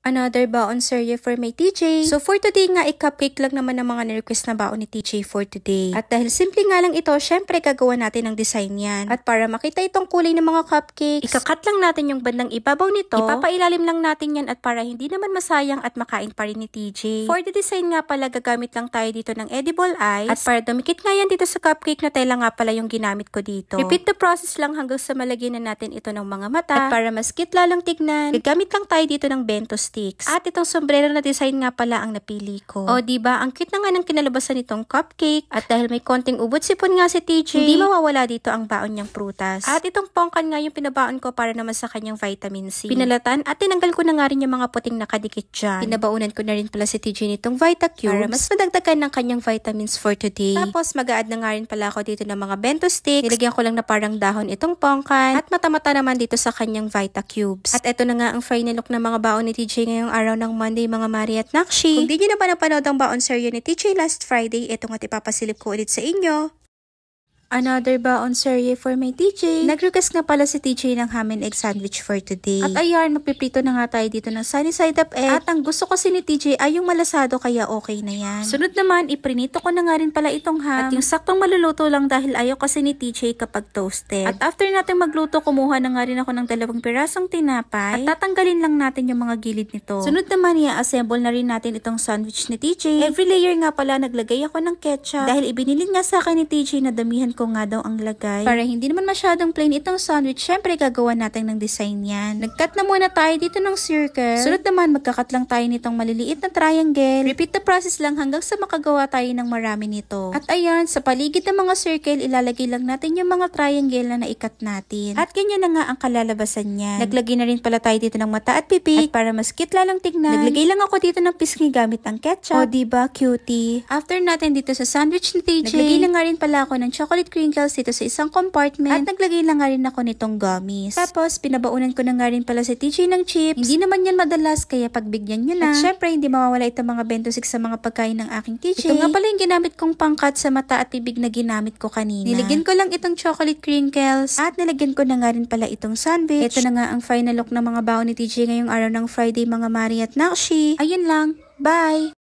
Another baon serye for my TJ. So for today nga, cupcake lang naman ang mga na-request na baon ni TJ for today. At dahil simple nga lang ito, syempre gagawa natin ng design yan. At para makita itong kulay ng mga cupcakes, ikakat lang natin yung bandang ibabaw nito. Ipapailalim lang natin yan at para hindi naman masayang at makain pa rin ni TJ. For the design nga pala, gagamit lang tayo dito ng edible eyes. At para dumikit nga yan dito sa cupcake na tela nga pala yung ginamit ko dito. Repeat the process lang hanggang sa malagyan na natin ito ng mga mata. At para mas cute lalang tignan, gagamit lang tayo dito ng bento sticks. At itong sombrero na design nga pala ang napili ko. O diba, ang cute na nga ng kinalabasan nitong cupcake. At dahil may konting ubot sipon nga si TJ, hindi mawawala dito ang baon niyang prutas. At itong pongkan nga yung pinabaon ko para naman sa kanyang vitamin C. Pinalatan at tinanggal ko na nga rin yung mga puting nakadikit dyan. Pinabaunan ko na rin pala si TJ nitong VitaCubes para mas madagdagan ng kanyang vitamins for today. Tapos mag-a-add na nga rin pala ako dito ng mga bento sticks. Nilagyan ko lang na parang dahon itong pongkan. At mata-mata naman dito sa kanyang VitaCubes. At ito na nga ang final look ng mga baon ni TJ ngayong araw ng Monday, mga Mari at Nakshi. Kung di nyo na pa napanood ang baon serye ni TJ last Friday, ito nga ipapasilip ko ulit sa inyo. Another baon serye for my TJ. Nag-request nga pala si TJ ng ham and egg sandwich for today. At ayan, magpiprito na nga tayo dito ng sunny side up egg. At ang gusto kasi ni TJ ay yung malasado, kaya okay na yan. Sunod naman, iprinito ko na nga rin pala itong ham. At yung saktong maluluto lang dahil ayaw kasi ni TJ kapag toasted. At after natin magluto, kumuha na nga rin ako ng 2 pirasong tinapay. At tatanggalin lang natin yung mga gilid nito. Sunod naman, i-assemble na rin natin itong sandwich ni TJ. Every layer nga pala, naglagay ako ng ketchup. Dahil ibinilin nga sa akin ni TJ na damihan ko nga daw ang lagay. Para hindi naman masyadong plain itong sandwich, syempre gagawa natin ng design yan. Nag-cut na muna tayo dito ng circle. Sunod naman, magka-cut lang tayo nitong maliliit na triangle. Repeat the process lang hanggang sa makagawa tayo ng marami nito. At ayan, sa paligid ng mga circle, ilalagay lang natin yung mga triangle na naikat natin. At ganyan na nga ang kalalabasan niyan. Naglagay na rin pala tayo dito ng mata at pipi. At para mas cute lalang tignan, naglagay lang ako dito ng pisngi gamit ang ketchup. O diba, cutie? After natin dito sa sandwich ni TJ, naglagay na nga rin pala ako ng chocolate crinkles dito sa isang compartment at naglagay lang nga rin ako nitong gummies. Tapos, pinabaunan ko na nga rin pala si TJ ng chips. Hindi naman yan madalas, kaya pagbigyan nyo na. At syempre, hindi mawawala itong mga bento sticks sa mga pagkain ng aking TJ. Ito nga pala yung ginamit kong pangkat sa mata at bibig na ginamit ko kanina. Nilagyan ko lang itong chocolate crinkles at nilagyan ko na nga rin pala itong sandwich. Ito na nga ang final look ng mga baon ni TJ ngayong araw ng Friday, mga Mari at Nakshi. Ayun lang. Bye!